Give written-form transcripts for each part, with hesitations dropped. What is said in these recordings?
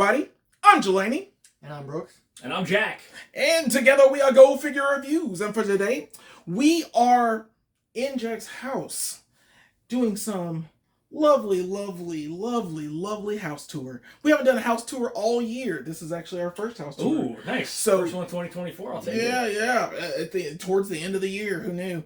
everybody. I'm Jelani. And I'm Brooks. And I'm Jack. And together we are Go Figure Reviews. And for today, we are in Jack's house doing some lovely house tour. We haven't done a house tour all year. This is actually our first house tour. Ooh, nice. So, first one 2024, I'll take it. Yeah. Towards the end of the year, who knew?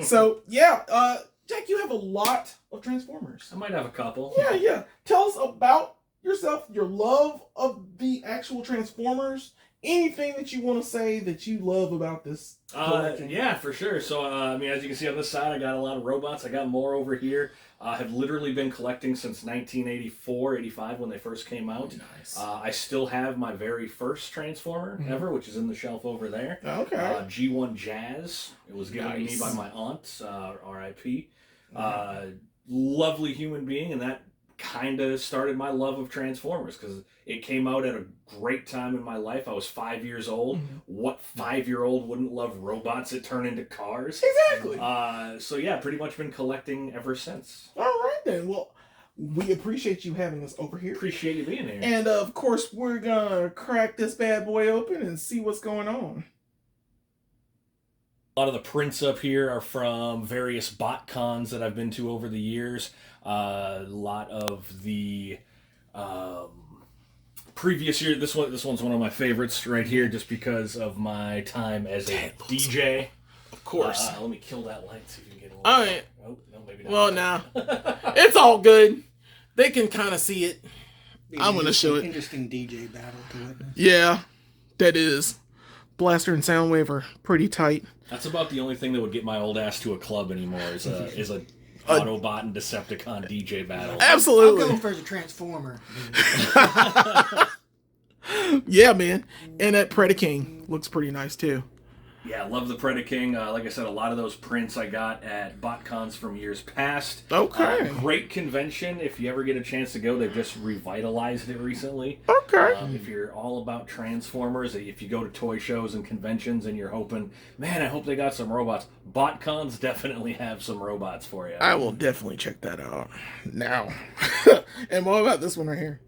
So, yeah, Jack, you have a lot of Transformers. I might have a couple. Yeah. Tell us about yourself, your love of the actual Transformers, anything that you want to say that you love about this collection. Yeah, for sure. So, as you can see on this side, I got a lot of robots. I got more over here. I have literally been collecting since 1984, 85 when they first came out. Nice. I still have my very first Transformer ever, which is in the shelf over there. Okay. G1 Jazz. It was given to me by my aunt, R.I.P. Lovely human being, and that kind of started my love of Transformers because it came out at a great time in my life. I was 5 years old. What 5-year-old wouldn't love robots that turn into cars? Exactly. So yeah, pretty much been collecting ever since. All right then. Well, we appreciate you having us over here. Appreciate you being here. And of course, we're gonna crack this bad boy open and see what's going on. A lot of the prints up here are from various bot cons that I've been to over the years. A lot of the previous year. This one's one of my favorites right here, just because of my time as a DJ. Of course. Let me kill that light so you can get a little. All right. Oh, no, maybe not. Well, now it's all good. They can kind of see it. I'm gonna show it. Interesting DJ battle to witness. Yeah, that is. Blaster and Soundwave are pretty tight. That's about the only thing that would get my old ass to a club anymore is a Autobot and Decepticon DJ battle. Absolutely. I'll go for the Transformer. Yeah, man. And that Predaking looks pretty nice too. Yeah, I love the Predaking. Like I said, a lot of those prints I got at BotCons from years past. Okay. Great convention. If you ever get a chance to go, they've just revitalized it recently. Okay. If you're all about Transformers, if you go to toy shows and conventions and you're hoping, man, I hope they got some robots, BotCons definitely have some robots for you. I will definitely check that out now. And what about this one right here?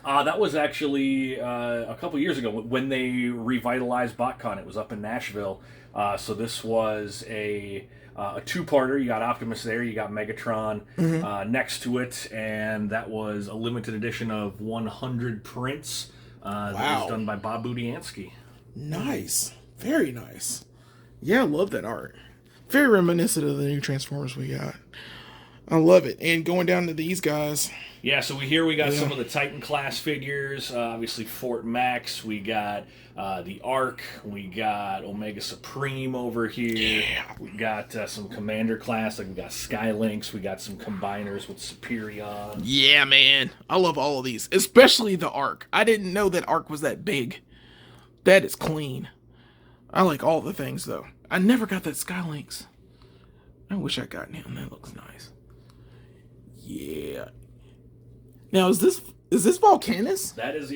That was actually a couple years ago when they revitalized BotCon. It was up in Nashville. So this was a two-parter. You got Optimus there, you got Megatron next to it, and that was a limited edition of 100 prints. That was done by Bob Budiansky. Nice. Very nice. Yeah, I love that art. Very reminiscent of the new Transformers we got. I love it. And going down to these guys. Yeah, so we got some of the Titan class figures. Obviously, Fort Max. We got the Ark. We got Omega Supreme over here. Yeah. We got some Commander class. Like we got Skylinks. We got some combiners with Superion. Yeah, man. I love all of these, especially the Ark. I didn't know that Ark was that big. That is clean. I like all the things though. I never got that Skylinks. I wish I got him. That looks nice. Yeah. Now, is this Volcanus? That's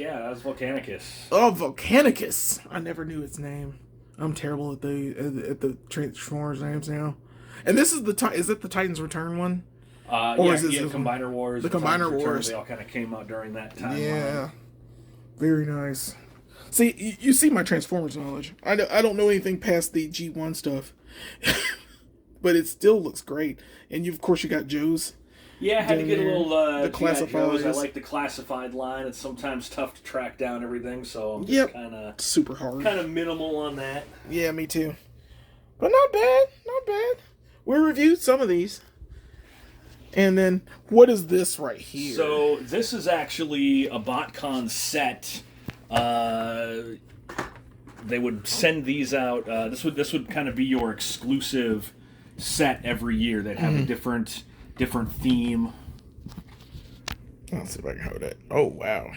Volcanicus. Oh, Volcanicus. I never knew its name. I'm terrible at the Transformers names now. And this is is it the Titans Return one? Is this Combiner Wars. The Combiner Wars. They all kind of came out during that time. Yeah. Very nice. See, you see my Transformers knowledge. I don't know anything past the G1 stuff. But it still looks great. And of course you got Joe's. Yeah, I had to get a little the classifieds. I like the classified line. It's sometimes tough to track down everything, so I'm just kind of super hard. Kind of minimal on that. Yeah, me too. But not bad. We reviewed some of these. And then what is this right here? So this is actually a BotCon set. They would send these out. This would kind of be your exclusive set every year. They'd have a different theme. Let's see if I can hold it. Oh, wow.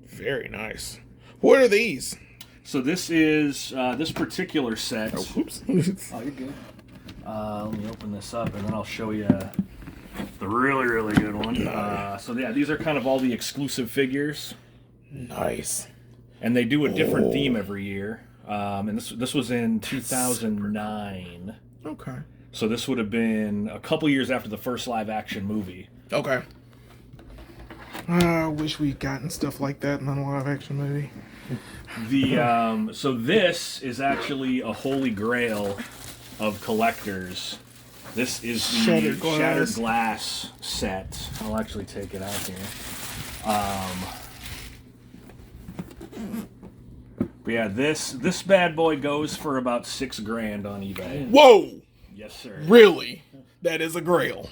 Very nice. What are these? So this is this particular set. Oh, whoops. Oh, you're good. Let me open this up, and then I'll show you the really, really good one. So yeah, these are kind of all the exclusive figures. Nice. And they do a different theme every year. And this was in 2009. Okay. So this would have been a couple years after the first live-action movie. Okay. I wish we'd gotten stuff like that in the live action movie. So this is actually a holy grail of collectors. This is the Shattered Glass set. I'll actually take it out here. But yeah, this bad boy goes for about $6,000 on eBay. Whoa! Yes, sir. Really? That is a grail.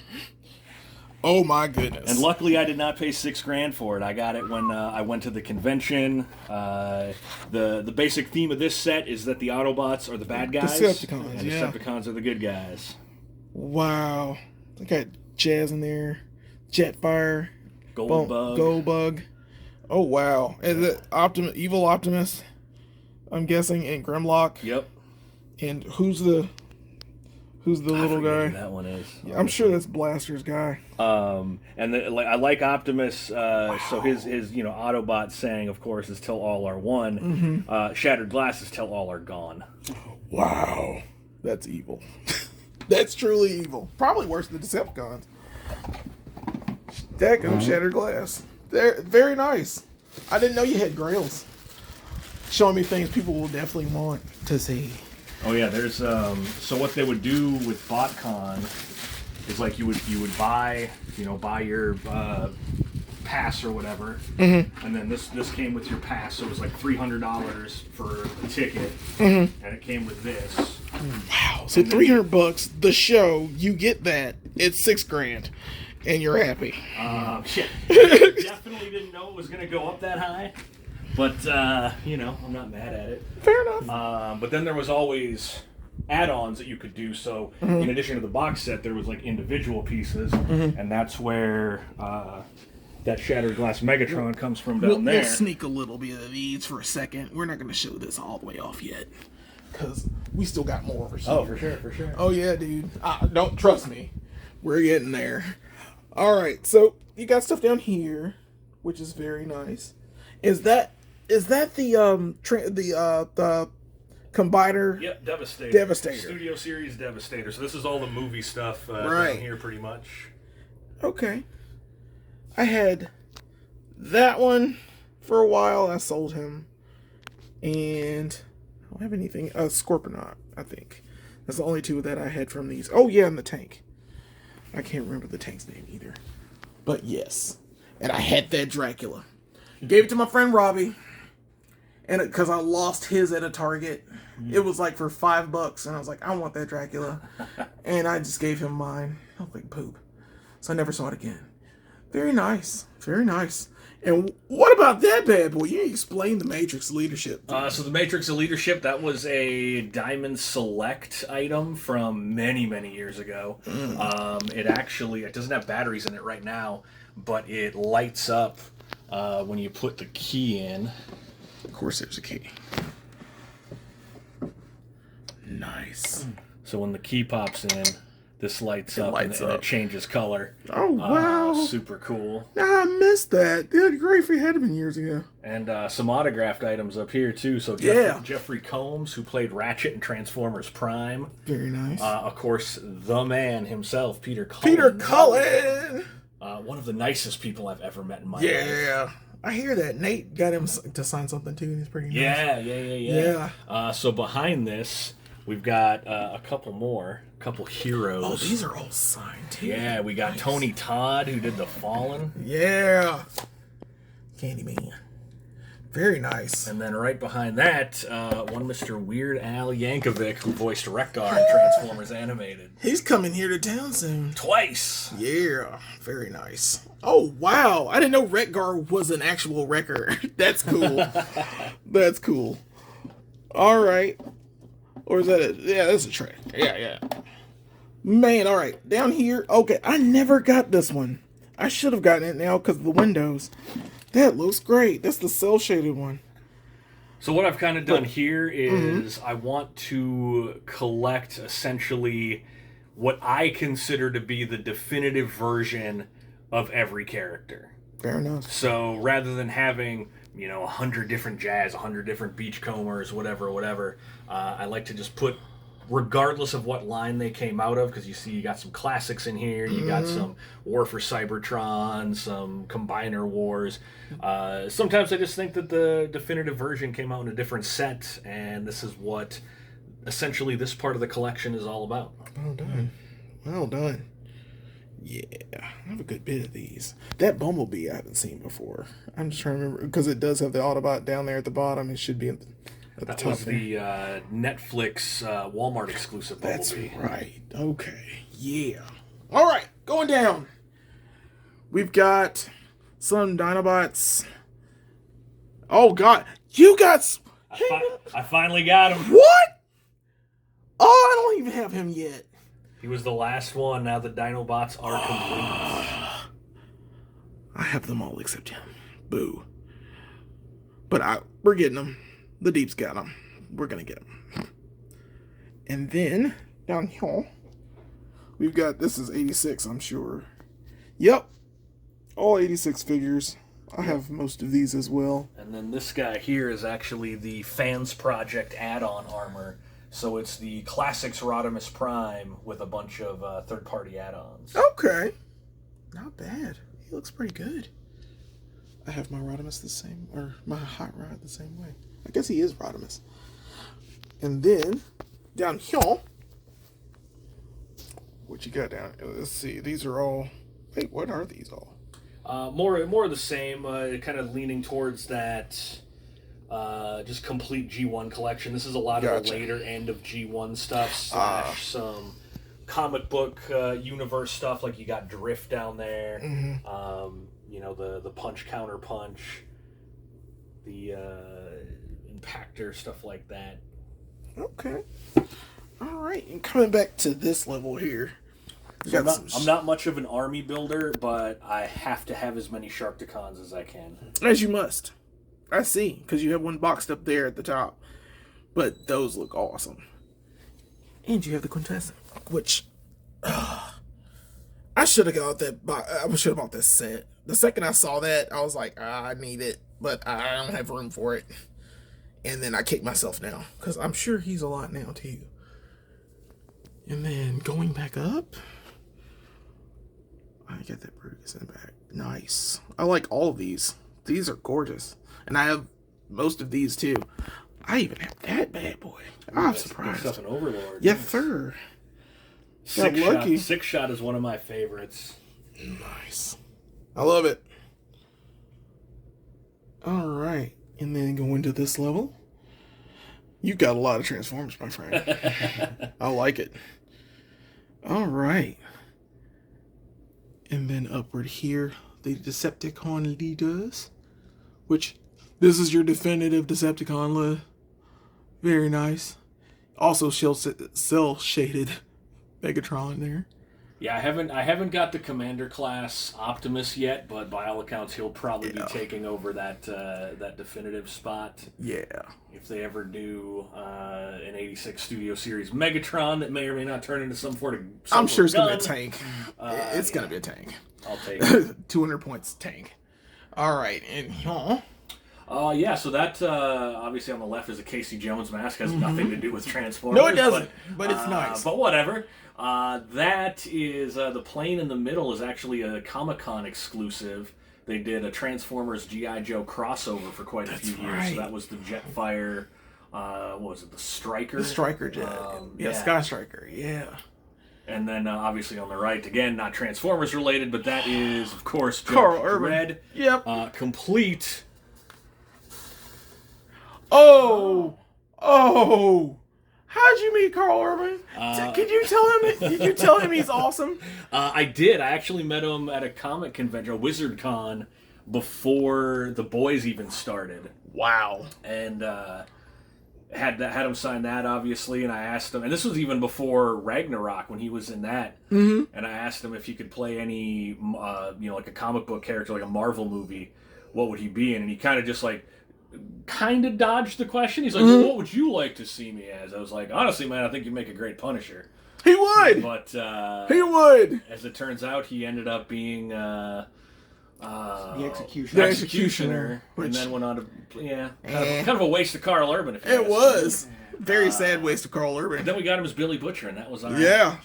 Oh my goodness! And luckily, I did not pay $6,000 for it. I got it when I went to the convention. The basic theme of this set is that the Autobots are the bad guys, Decepticons, and Decepticons are the good guys. Wow! I got Jazz in there, Jetfire, Goldbug. Oh wow! Is it Evil Optimus? I'm guessing, and Grimlock. Yep. And who's the little guy? Who that one is. Yeah, I'm sure that's Blaster's guy. And I like Optimus. Wow. So his Autobot saying, of course, is "Till all are one." Mm-hmm. Shattered Glass is "Till all are gone." Wow, that's evil. That's truly evil. Probably worse than Decepticons. That goes Shattered Glass. They're very nice. I didn't know you had grails. Showing me things people will definitely want to see. Oh yeah, there's so what they would do with BotCon is like you would buy your pass or whatever, and then this came with your pass, so it was like $300 for the ticket, and it came with this. Wow! So $300, the show, you get that. It's $6,000, and you're happy. Shit. Definitely didn't know it was gonna go up that high. But, I'm not mad at it. Fair enough. But then there was always add-ons that you could do. So, in addition to the box set, there was, like, individual pieces. And that's where that Shattered Glass Megatron comes from down there. We'll sneak a little bit of these for a second. We're not going to show this all the way off yet. Because we still got more over here. Oh, for sure. Oh, yeah, dude. Don't trust me. We're getting there. All right, so you got stuff down here, which is very nice. Is that the Combiner? Yep, Devastator. Studio Series Devastator. So this is all the movie stuff right down here, pretty much. Okay. I had that one for a while. I sold him, and I don't have anything. Scorponok, I think. That's the only two that I had from these. Oh yeah, and the tank. I can't remember the tank's name either, but yes, and I had that Dracula. Gave it to my friend Robbie, and because I lost his at a Target, it was like for $5, and I was like, I want that Dracula, and I just gave him mine. I was like, poop. So I never saw it again. Very nice, very nice. And what about that bad boy? You explained the Matrix Leadership. So the Matrix of Leadership, that was a Diamond Select item from many, many years ago. It doesn't have batteries in it right now, but it lights up when you put the key in. Of course there's a key. Nice. So when the key pops in, this lights up and it changes color. Oh, wow. Super cool. I missed that. Good grief, we had him years ago. And some autographed items up here, too. So Jeffrey Combs, who played Ratchet in Transformers Prime. Very nice. Of course, the man himself, Peter Cullen. Peter Cullen! One of the nicest people I've ever met in my life. Yeah. I hear that. Nate got him to sign something, too, and he's pretty nice. Yeah. So behind this, we've got a couple heroes. Oh, these are all signed, too. Yeah, we got Tony Todd, who did The Fallen. Yeah. Candyman. Very nice. And then right behind that, one Mr. Weird Al Yankovic, who voiced Wreck-Gar in Transformers Animated. He's coming here to town soon. Twice. Yeah, very nice. Oh, wow. I didn't know Wreck-Gar was an actual wrecker. That's cool. That's cool. All right. Or is that it? Yeah, that's a track. Yeah. Man, all right. Down here. Okay, I never got this one. I should have gotten it now because of the windows. That looks great. That's the cel-shaded one. So what I've kind of done here is I want to collect essentially what I consider to be the definitive version of every character. Fair enough. So rather than having 100 different Jazz, 100 different Beachcombers, whatever, I like to just put regardless of what line they came out of, because you see you got some classics in here, you got some War for Cybertron, some Combiner Wars. Sometimes I just think that the definitive version came out in a different set, and this is what essentially this part of the collection is all about. Well done. Well done. Yeah, I have a good bit of these. That Bumblebee I haven't seen before. I'm just trying to remember, because it does have the Autobot down there at the bottom. It should be at the That top was there. the Netflix Walmart exclusive Bumblebee. That's right. Okay. Yeah. All right. Going down. We've got some Dinobots. Oh, God. You got... I finally got him. What? Oh, I don't even have him yet. He was the last one. Now the Dinobots are complete. I have them all except him. Boo. But we're getting them. The Deep's got them. We're going to get them. And then, down here, we've got, this is 86, I'm sure. Yep. All 86 figures. I have most of these as well. And then this guy here is actually the Fans Project add-on armor. So it's the Classics Rodimus Prime with a bunch of third-party add-ons. Okay. Not bad. He looks pretty good. I have my Rodimus the same, or my Hot Rod the same way. I guess he is Rodimus. And then, down here, what you got down here? Let's see. These are all, wait, what are these all? More of the same, kind of leaning towards that just complete G1 collection. This is a lot of the later end of G1 stuff, slash some comic book universe stuff, like you got Drift down there, you know, the punch counter punch, the Impactor, stuff like that. Okay. All right. And coming back to this level here. So I'm not much of an army builder, but I have to have as many Sharkticons as I can. As you must. I see, because you have one boxed up there at the top. But those look awesome. And you have the Quintessence, which I should have got that. I should have bought this set. The second I saw that, I was like, I need it, but I don't have room for it. And then I kicked myself now, because I'm sure he's a lot now too. And then going back up, I got that Brutus in the back. Nice. I like all of these. These are gorgeous. And I have most of these too. I even have that bad boy. I'm surprised. Stuff an Overlord. Yes, sir. Six lucky. Shot. Six Shot is one of my favorites. Nice. I love it. All right. And then go into this level. You've got a lot of Transformers, my friend. I like it. All right. And then upward here, the Decepticon leaders, which this is your definitive Decepticon. Very nice. Also, cell shaded Megatron there. Yeah, I haven't got the Commander class Optimus yet, but by all accounts, he'll probably be taking over that definitive spot. Yeah. If they ever do an '86 Studio Series Megatron that may or may not turn into some sort of. I'm sure it's gun. gonna be a tank. It's gonna be a tank. I'll take it. 200 points tank. All right, and yeah, so that obviously on the left is a Casey Jones mask. Has nothing to do with Transformers. No, it doesn't. But it's nice. But whatever. That is the plane in the middle is actually a Comic-Con exclusive. They did a Transformers G.I. Joe crossover for quite a few years. So that was the Jetfire. What was it? The Striker. The Striker jet. Yeah, Sky Striker. Yeah. And then obviously on the right, again, not Transformers related, but that is of course Carl Judge Urban. Dredd. Yep. Complete. Oh. How'd you meet Carl Urban? Did you tell him he's awesome? I did. I actually met him at a comic convention, a Wizard Con, before the boys even started. Wow. And had him sign that, obviously, and I asked him, and this was even before Ragnarok when he was in that, and I asked him if he could play any, like a comic book character, like a Marvel movie, what would he be in? And he kind of just dodged the question. He's like, well, what would you like to see me as? I was like, honestly, man, I think you'd make a great Punisher. He would. But he would. As it turns out, he ended up being The Executioner. The Executioner, and which- then went on to kind of a waste of Carl Urban. If you It ask was. me. Very sad waste of Carl Urban. And then we got him as Billy Butcher, and that was our Yeah.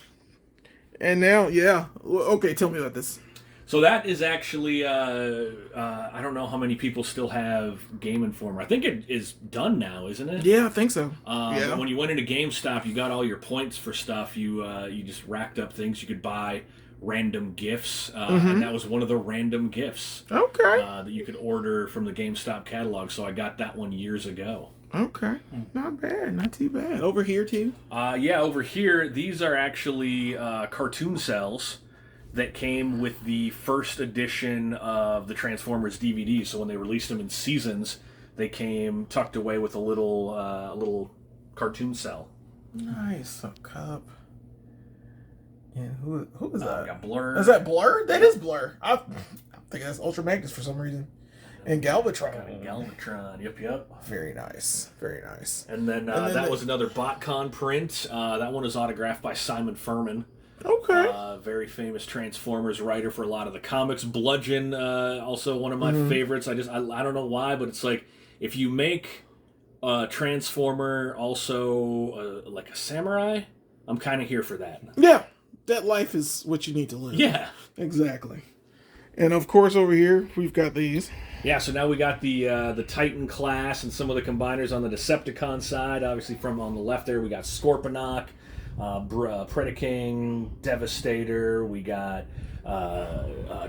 And now, yeah. Okay, tell me about this. So that is actually, I don't know how many people still have Game Informer. I think it is done now, isn't it? Yeah, I think so. But when you went into GameStop, you got all your points for stuff. You just racked up things. You could buy random gifts, and that was one of the random gifts Okay. that you could order from the GameStop catalog. So I got that one years ago. Okay. Not bad. Not too bad. Over here, too? Yeah, over here, these are actually cartoon cells that came with the first edition of the Transformers DVD. So when they released them in seasons, they came tucked away with a little cartoon cell. Nice. A cup. And who is We that? got Blur. Is that Blur? That is Blur. I think that's Ultra Magnus for some reason. And Galvatron. Galvatron. Yep. Very nice. Very nice. And then, that was another BotCon print. That one is autographed by Simon Furman. Okay. Very famous Transformers writer for a lot of the comics. Bludgeon, also one of my favorites. I don't know why, but it's like if you make a Transformer also like a samurai, I'm kind of here for that. Yeah. That life is what you need to live. Yeah. Exactly. And of course, over here, we've got these. Yeah, so now we got the Titan class and some of the combiners on the Decepticon side. Obviously, from on the left there, we got Scorponok, Predaking, Devastator. We got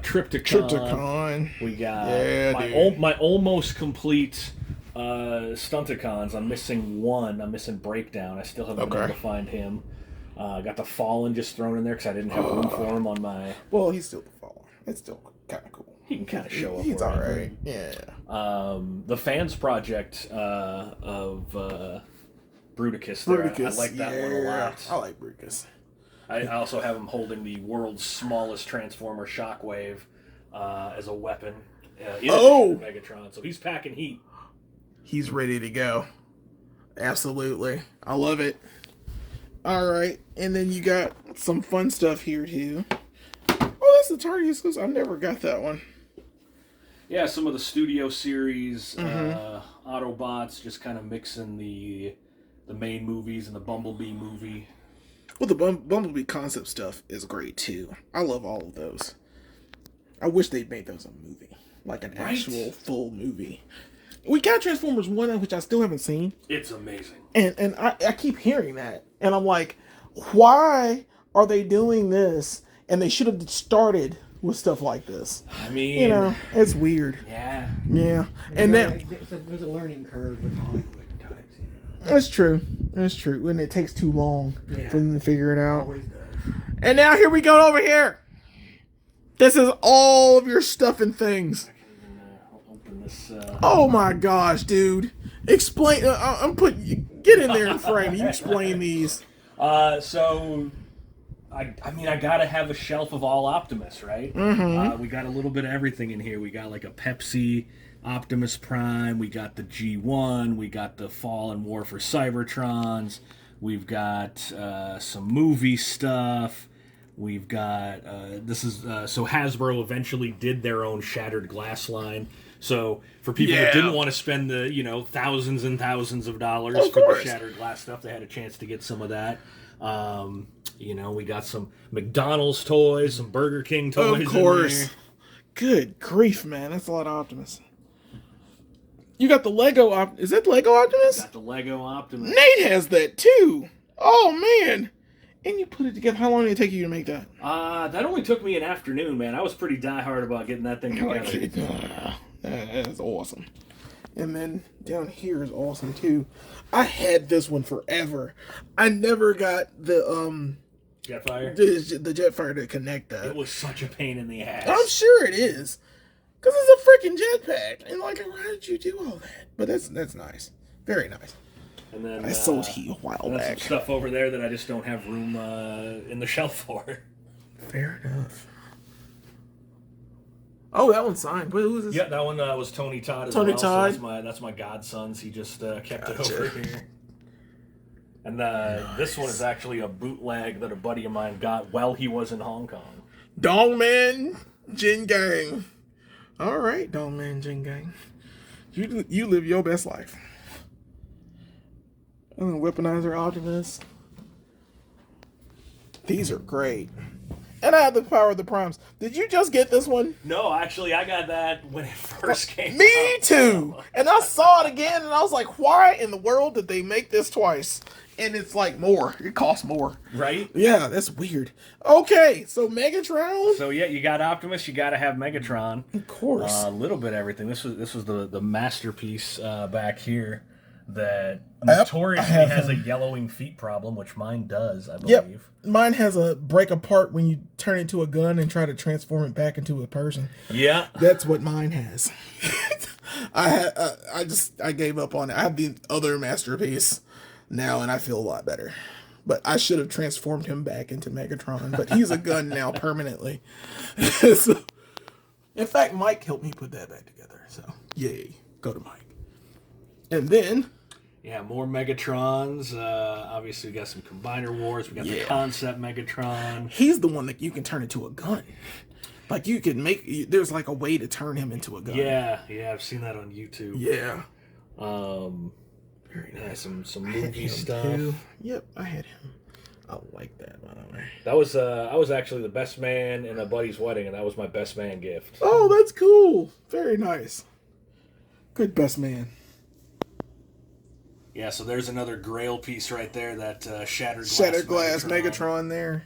Tripticon. We got my almost complete Stunticons. I'm missing one. I'm missing Breakdown. I still haven't been able to find him. Got the Fallen just thrown in there because I didn't have room for him on my... Well, he's still the Fallen. It's still kind of cool. He can kind of show up. He's wherever. alright. Yeah. The Fans Project of Bruticus there. I like that one a lot. I like Bruticus. I also have him holding the world's smallest Transformer Shockwave as a weapon. In Megatron. So he's packing heat. He's ready to go. Absolutely. I love it. Alright. And then you got some fun stuff here, too. Oh, that's the Target exclusive. I never got that one. Yeah, some of the Studio Series Autobots, just kind of mixing the main movies and the Bumblebee movie. Well, the Bumblebee concept stuff is great, too. I love all of those. I wish they'd made those a movie. Like an actual full movie. We got Transformers 1, which I still haven't seen. It's amazing. And I keep hearing that. And I'm like, why are they doing this? And they should have started with stuff like this. I mean... You know, it's weird. Yeah. Yeah. And then... There's a learning curve with Hollywood types. You know? That's true. That's true. And it takes too long for them to figure it out. Always does. And now here we go over here. This is all of your stuff and things. Open this. Oh my gosh, dude! Explain. I'm putting. Get in there and frame. You explain these. So, I mean, I gotta have a shelf of all Optimus, right? We got a little bit of everything in here. We got like a Pepsi Optimus Prime. We got the G1. We got the Fall and War for Cybertrons. We've got some movie stuff. We've got so Hasbro eventually did their own Shattered Glass line. So for people that didn't want to spend the thousands and thousands of dollars for the Shattered Glass stuff, they had a chance to get some of that. We got some McDonald's toys, some Burger King toys. Of course. In there. Good grief, man! That's a lot of Optimus. You got the Lego Is that Lego Optimus? Got the Lego Optimus. Nate has that too. Oh man! And you put it together. How long did it take you to make that? That only took me an afternoon, man. I was pretty diehard about getting that thing together. That's awesome. And then down here is awesome too. I had this one forever. I never got the Jetfire? The Jetfire to connect that. It was such a pain in the ass. I'm sure it is. Because it's a freaking jetpack. And like, why did you do all that? But that's nice. Very nice. And then I sold he a while back. Some stuff over there that I just don't have room in the shelf for. Fair enough. Oh, that one's signed. Who is this? Yeah, that one was Tony Todd as Tony well. Todd. So that's my godson's. He just kept it over here. And this one is actually a bootleg that a buddy of mine got while he was in Hong Kong. Dongman Jin Gang. All right, Dong Man Jing Gang. You live your best life. I'm gonna weaponize our Optimus. These are great. And I have the power of the primes. Did you just get this one? No, actually, I got that when it first came Me out. too. And I saw it again, and I was like, why in the world did they make this twice? And it's like more. It costs more. Right? Yeah, that's weird. Okay, so Megatron? So yeah, you got Optimus, you got to have Megatron. Of course. A little bit of everything. This was the masterpiece back here that Yep, notoriously I have has a him. yellowing feet problem, which mine does, I Yep. believe. Mine has a break apart when you turn it into a gun and try to transform it back into a person. Yeah. That's what mine has. I gave up on it. I have the other masterpiece now, and I feel a lot better. But I should have transformed him back into Megatron. But he's a gun now permanently. So, in fact, Mike helped me put that back together. So yay, go to Mike. And then Yeah, more Megatrons. Obviously, we got some Combiner Wars. We got the Yeah. concept Megatron. he's the one that you can turn into a gun. Like you can make. There's like a way to turn him into a gun. Yeah, I've seen that on YouTube. Yeah. Very nice. Some I had movie him stuff. too. Yep, I had him. I like that, by the way. That was I was actually the best man in a buddy's wedding, and that was my best man gift. Oh, that's cool. Very nice. Good best man. Yeah, so there's another Grail piece right there. That shattered glass. Shattered glass Megatron there.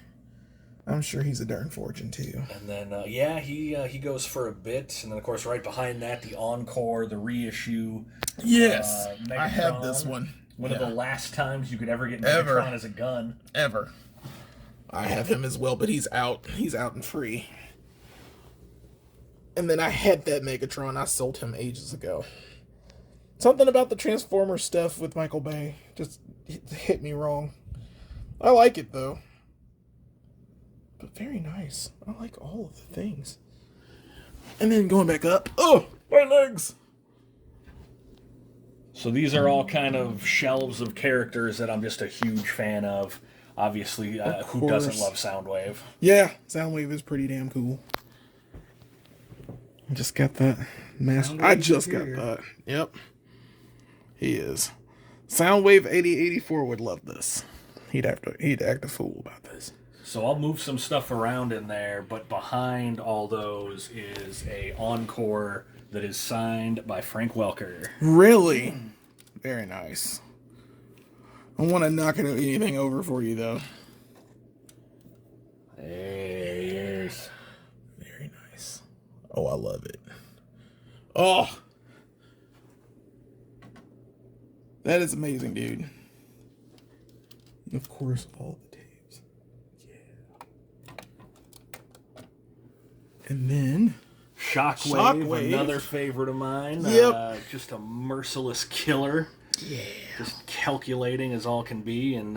I'm sure he's a darn fortune too. And then he goes for a bit, and then of course right behind that the encore, the reissue. Yes, Megatron. I have this one. One of the last times you could ever get Ever. Megatron as a gun. Ever. I have him as well, but he's out. He's out and free. And then I had that Megatron. I sold him ages ago. Something about the Transformer stuff with Michael Bay just hit me wrong. I like it though. But very nice. I like all of the things. And then going back up. Oh, my legs! So these are all kind of shelves of characters that I'm just a huge fan of. Obviously, who doesn't course. love Soundwave? Yeah, Soundwave is pretty damn cool. I just got that master. I Soundwave's just got here. that. Yep. He is. Soundwave 8084 would love this. He'd act a fool about this. So I'll move some stuff around in there, but behind all those is a encore that is signed by Frank Welker. Really? Very nice. I want to knock anything over for you though. There he is. Very nice. Oh, I love it. Oh. That is amazing, dude. Of course, all the tapes. Yeah. And then Shockwave, another favorite of mine. Yep. Just a merciless killer. Yeah. Just calculating as all can be, and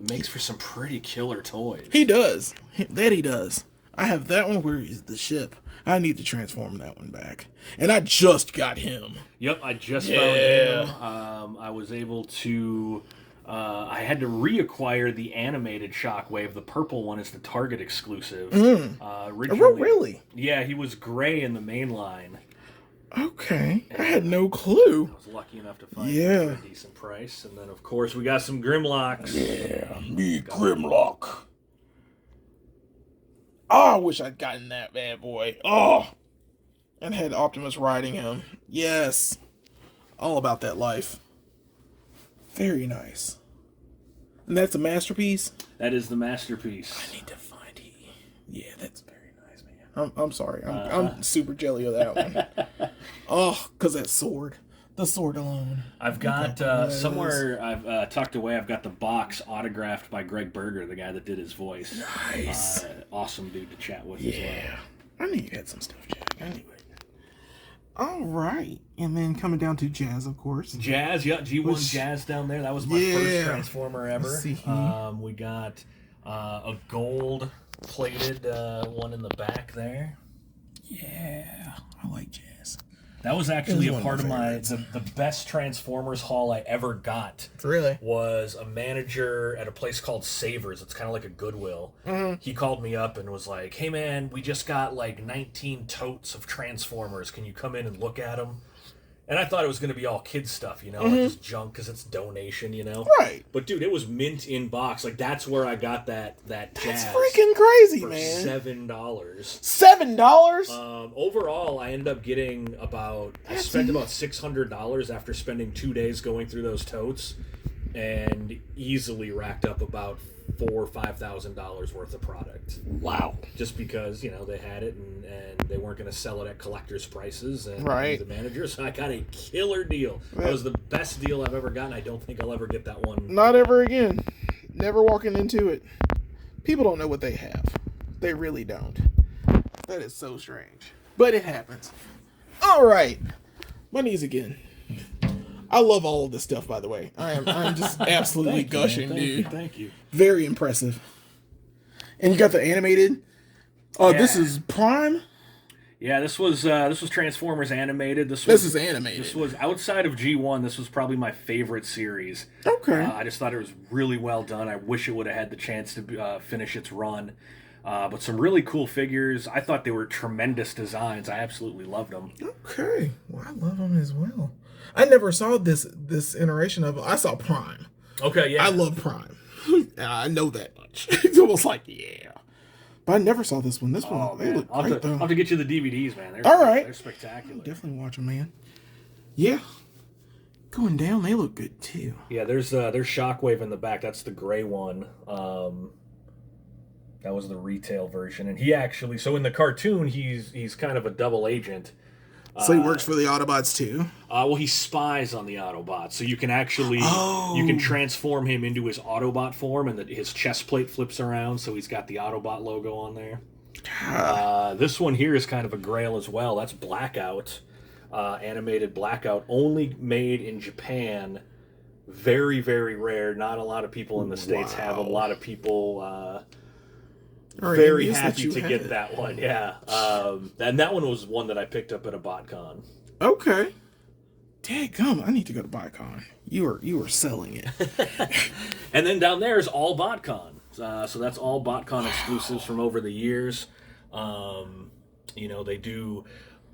makes for some pretty killer toys. He does. That he does. I have that one where he's the ship. I need to transform that one back. And I just got him. Yep, I just found Yeah. him. I was able to... I had to reacquire the animated Shockwave. The purple one is the Target exclusive. Originally, Really? Yeah, he was gray in the main line. Okay. I had no clue. I was lucky enough to find Yeah. him for a decent price. And then, of course, we got some Grimlocks. Yeah, me Grimlock. Oh, I wish I'd gotten that bad boy. Oh, and had Optimus riding him. Yes, all about that life. Very nice. And that's a masterpiece. That is the masterpiece. I need to find he. Yeah, that's very nice, man. I'm sorry. I'm super jelly of that one. Oh, cause that sword. The sword alone. I've got somewhere I've tucked away. I've got the box autographed by Greg Berger, the guy that did his voice. Nice. Awesome dude to chat with as well. Yeah. I knew you had some stuff, Jack. I knew it. All right. And then coming down to Jazz, of course. Jazz, yeah, G1 Which- Jazz down there. That was my Yeah. first Transformer ever. Let's see. We got a gold plated one in the back there. Yeah. I like Jazz. That was actually It a was part one of of my my the best Transformers haul I ever got. Really? Was a manager at a place called Savers. It's kind of like a Goodwill. He called me up and was like, "Hey man, we just got like 19 totes of Transformers. Can you come in and look at them?" And I thought it was going to be all kids stuff, like just junk because it's donation, Right. But dude, it was mint in box. Like that's where I got that That's jazz freaking crazy, for man. $7. $7? Overall, I ended up getting I spent about $600 after spending 2 days going through those totes, and easily racked up about $4,000 or $5,000 worth of product. Wow. Just because they had it and they weren't going to sell it at collector's prices, and Right. the manager. So I got a killer deal. That was the best deal I've ever gotten. I don't think I'll ever get that one. Not ever again. Never walking into it. People don't know what they have. They really don't. That is so strange. But it happens. All right. My knees again. I love all of this stuff, by the way. I'm just absolutely gushing, dude. Thank you. Very impressive. And you got the animated. Oh, Yeah. This is Prime. Yeah, this was Transformers animated. This is animated. This was outside of G1. This was probably my favorite series. Okay. I just thought it was really well done. I wish it would have had the chance to finish its run. But some really cool figures. I thought they were tremendous designs. I absolutely loved them. Okay. Well, I love them as well. I never saw this iteration of it. I saw Prime. Okay, yeah. I love Prime. I know that much. It's almost like, yeah. But I never saw this one. This one, they look I'll great, I'll though. have to get you the DVDs, man. All right. They're spectacular. Definitely watch them, man. Yeah. Going down, they look good, too. Yeah, there's Shockwave in the back. That's the gray one. That was the retail version. And he actually, so in the cartoon, he's kind of a double agent. So he works for the Autobots, too? Well, he spies on the Autobots, so you can actually you can transform him into his Autobot form, and his chest plate flips around, so he's got the Autobot logo on there. This one here is kind of a grail as well. That's Blackout, animated Blackout, only made in Japan. Very, very rare. Not a lot of people in the States have them. A lot of people very happy to get that one. Yeah, and that one was one that I picked up at a BotCon. Okay. Dadgum, I need to go to BotCon. You were selling it. And then down there is all BotCon. So that's all BotCon exclusives from over the years. They do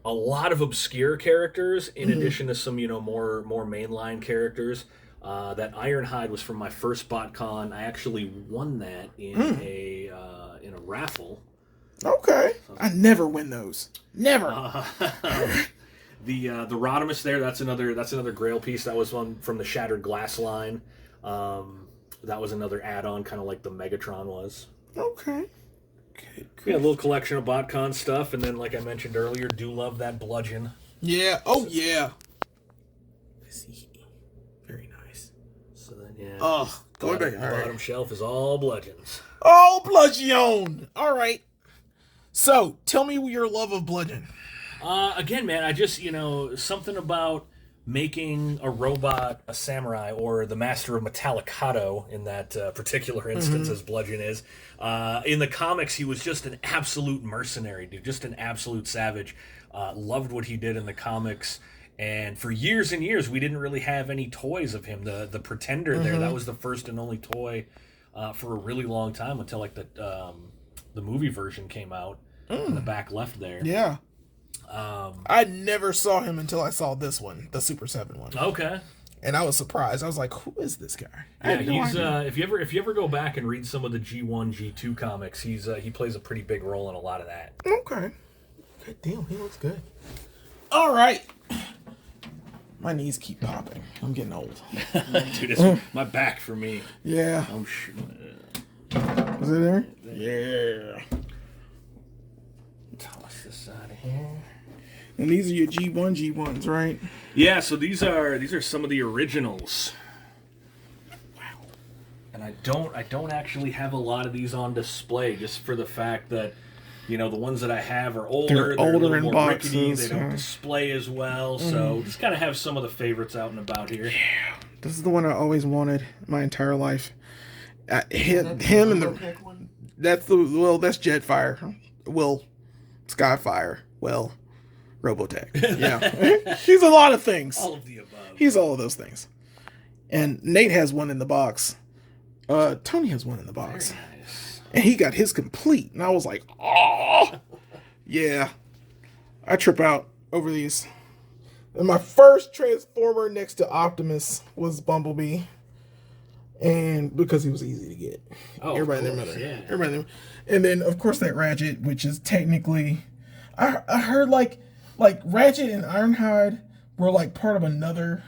a lot of obscure characters in addition to some, more mainline characters. That Ironhide was from my first BotCon. I actually won that in a raffle. Okay. I never win those. Never. The Rodimus there, that's another Grail piece. That was one from the Shattered Glass line. That was another add-on, kind of like the Megatron was. Okay. Yeah, a little collection of BotCon stuff, and then, like I mentioned earlier, do love that bludgeon. Yeah. Oh, yeah. I see. Very nice. So then, yeah. Oh, bottom shelf is all bludgeons. Oh, bludgeon. All right. So, tell me your love of bludgeon. Again, man, I just, something about making a robot a samurai, or the master of Metallicato in that particular instance, as Bludgeon is. In the comics, he was just an absolute mercenary, dude, just an absolute savage. Loved what he did in the comics. And for years and years, we didn't really have any toys of him. The Pretender there, that was the first and only toy for a really long time, until like the movie version came out in the back left there. Yeah. I never saw him until I saw this one, the Super 7 one. Okay. And I was surprised. I was like, "Who is this guy?" Yeah, he's if you ever go back and read some of the G1, G2 comics, he plays a pretty big role in a lot of that. Okay. Good deal. He looks good. All right. My knees keep popping. I'm getting old. Dude, it's my back for me. Yeah. Oh shit. Is it there? Yeah. Toss this out of here. And these are your G1s, right? Yeah, so these are some of the originals. Wow. And I don't actually have a lot of these on display, just for the fact that, the ones that I have are older. They're older a in more boxes. Rickety, they don't display as well. So just kind of have some of the favorites out and about here. Yeah. This is the one I always wanted my entire life. Him and the... That's Jetfire. Well, Skyfire. Well, Robotech. Yeah. He's a lot of things. All of the above. He's all of those things. And Nate has one in the box. Tony has one in the box. Very nice. And he got his complete. And I was like, oh, yeah. I trip out over these. And my first Transformer next to Optimus was Bumblebee. And because he was easy to get. Oh, Everybody of and their course, mother. yeah. Everybody and their, and then, of course, that Ratchet, which is technically... I heard, like Ratchet and Ironhide were, like, part of another...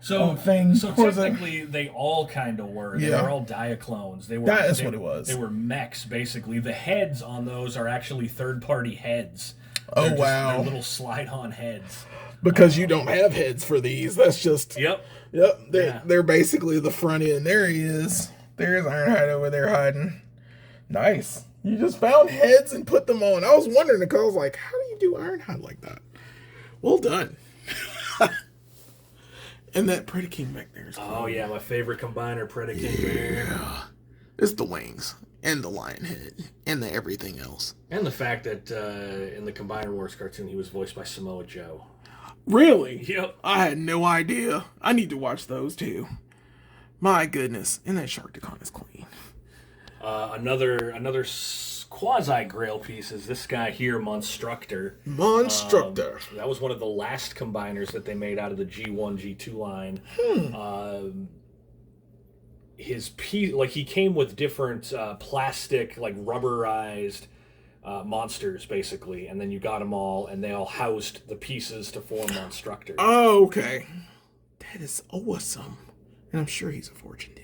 thing. So technically, they all kind of were. They Yeah. were all Diaclones. They were. That's what it was. They were mechs, basically. The heads on those are actually third-party heads. Oh, They're just- wow. They're little slide-on heads. Because you don't have heads for these. That's just... Yep. Yep. Yeah. They're basically the front end. There he is. There's Ironhide over there hiding. Nice. You just found heads and put them on. I was wondering, because I was like, how do you do Ironhide like that? Well done. And that Predaking back there is cool. Oh yeah, my favorite combiner, Predaking Bear. Yeah. It's the wings and the lion head and the everything else. And the fact that in the Combiner Wars cartoon, he was voiced by Samoa Joe. Really? Yep. I had no idea. I need to watch those too. My goodness. And that Sharkticon is clean. Another quasi Grail piece is this guy here, Monstructor. Monstructor. That was one of the last combiners that they made out of the G1, G2 line. His piece, like, he came with different plastic, like rubberized monsters, basically, and then you got them all, and they all housed the pieces to form Monstructor. Oh, okay. That is awesome. And I'm sure he's a fortune too.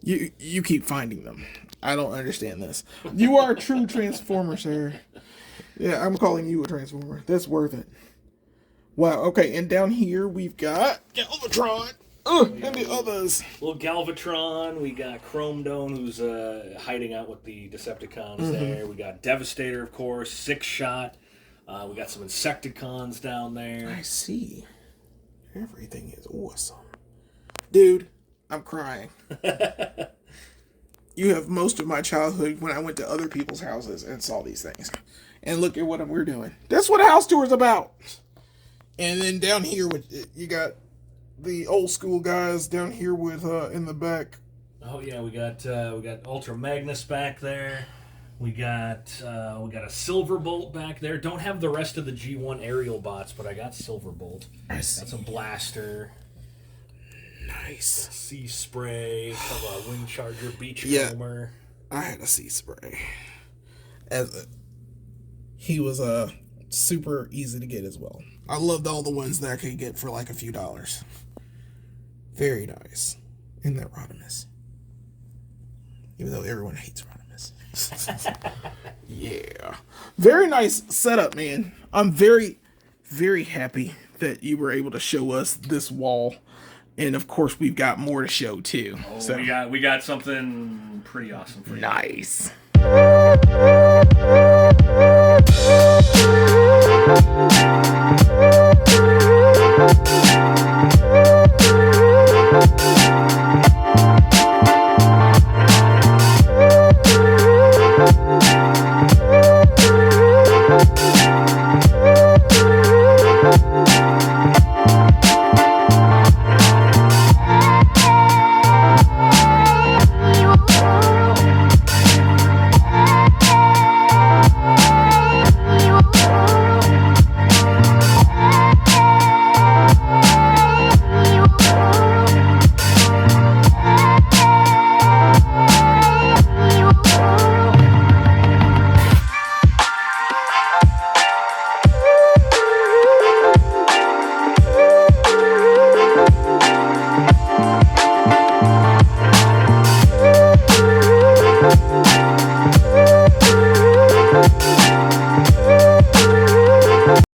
You keep finding them. I don't understand this. You are a true Transformer, sir. Yeah, I'm calling you a Transformer. That's worth it. Wow, okay, and down here we've got Galvatron. And the others. Little Galvatron, we got Chrome Dome, who's hiding out with the Decepticons there. We got Devastator, of course, Six Shot. We got some Insecticons down there. I see. Everything is awesome. Dude, I'm crying. You have most of my childhood when I went to other people's houses and saw these things. And look at what we're doing. That's what a house tour is about. And then down here, you got the old school guys down here with in the back. Oh yeah, we got Ultra Magnus back there. We got a Silverbolt back there. Don't have the rest of the G1 aerial bots, but I got Silverbolt. I see. That's a blaster. Nice. Sea Spray, Wind Charger, Beachcomber. I had a Sea Spray. He was super easy to get as well. I loved all the ones that I could get for like a few dollars. Very nice. Isn't that Rodimus? Even though everyone hates Rodimus. Yeah. Very nice setup, man. I'm very, very happy that you were able to show us this wall. And of course, we've got more to show too. Oh, so we got something pretty awesome for you. nice.